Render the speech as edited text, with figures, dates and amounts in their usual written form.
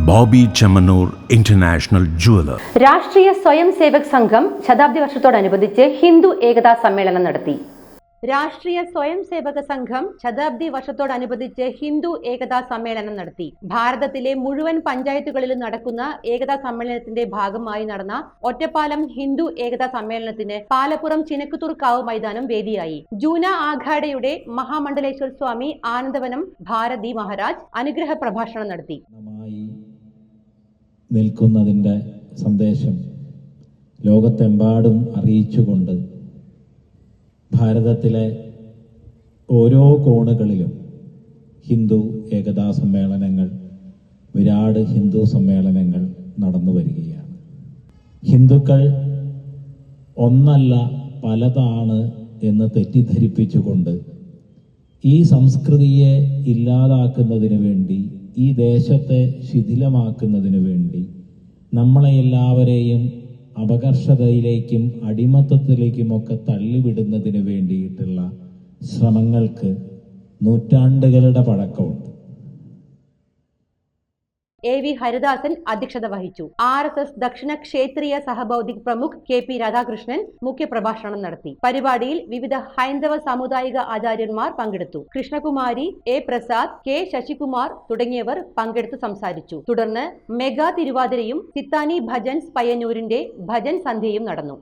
Bobby Chemmanur international jeweller. രാഷ്ട്രീയ സ്വയം സേവക് സംഘം ശതാബ്ദി വർഷത്തോടനുബന്ധിച്ച് ഹിന്ദു ഏകതാ സമ്മേളനം നടത്തി. രാഷ്ട്രീയ സ്വയം സേവക സംഘം ശതാബ്ദി വർഷത്തോടനുബന്ധിച്ച് ഹിന്ദു ഏകതാ സമ്മേളനം നടത്തി. ഭാരതത്തിലെ മുഴുവൻ പഞ്ചായത്തുകളിലും നടക്കുന്ന ഏകതാ സമ്മേളനത്തിന്റെ ഭാഗമായി നടന്ന ഒറ്റപ്പാലം ഹിന്ദു ഏകതാ സമ്മേളനത്തിന് പാലപ്പുറം ചിനക്കുത്തൂർക്കാവ് മൈതാനം വേദിയായി. ജൂന ആഘാഡയുടെ മഹാമണ്ഡലേശ്വർ സ്വാമി ആനന്ദവനം ഭാരതി മഹാരാജ് അനുഗ്രഹ പ്രഭാഷണം നടത്തി. നിൽക്കുന്നതിന്റെ സന്ദേശം ലോകത്തെമ്പാടും അറിയിച്ചുകൊണ്ട് ഭാരതത്തിലെ ഓരോ കോണുകളിലും ഹിന്ദു ഏകതാ സമ്മേളനങ്ങൾ, വിരാട് ഹിന്ദു സമ്മേളനങ്ങൾ നടന്നു വരികയാണ്. ഹിന്ദുക്കൾ ഒന്നല്ല പലതാണ് എന്ന് തെറ്റിദ്ധരിപ്പിച്ചുകൊണ്ട് ഈ സംസ്കൃതിയെ ഇല്ലാതാക്കുന്നതിന് വേണ്ടി, ഈ ദേശത്തെ ശിഥിലമാക്കുന്നതിന് വേണ്ടി നമ്മളെ എല്ലാവരെയും അപകർഷതയിലേക്കും അടിമത്തത്തിലേക്കുമൊക്കെ തള്ളിവിടുന്നതിന് വേണ്ടിയിട്ടുള്ള ശ്രമങ്ങൾക്ക് നൂറ്റാണ്ടുകളുടെ പഴക്കമുണ്ട്. AV ഹരിദാസൻ അധ്യക്ഷത വഹിച്ചു. RSS ദക്ഷിണ ക്ഷേത്രീയ സഹബൗദ്ധിക് പ്രമുഖ് KP രാധാകൃഷ്ണൻ മുഖ്യപ്രഭാഷണം നടത്തി. പരിപാടിയിൽ വിവിധ ഹൈന്ദവ സാമുദായിക ആചാര്യന്മാർ പങ്കെടുത്തു. കൃഷ്ണകുമാരി, A പ്രസാദ്, K ശശികുമാർ തുടങ്ങിയവർ പങ്കെടുത്ത് സംസാരിച്ചു. തുടർന്ന് മെഗാ തിരുവാതിരയും സിത്താനി ഭജൻസ് പയ്യന്നൂരിന്റെ ഭജൻ സന്ധ്യയും നടന്നു.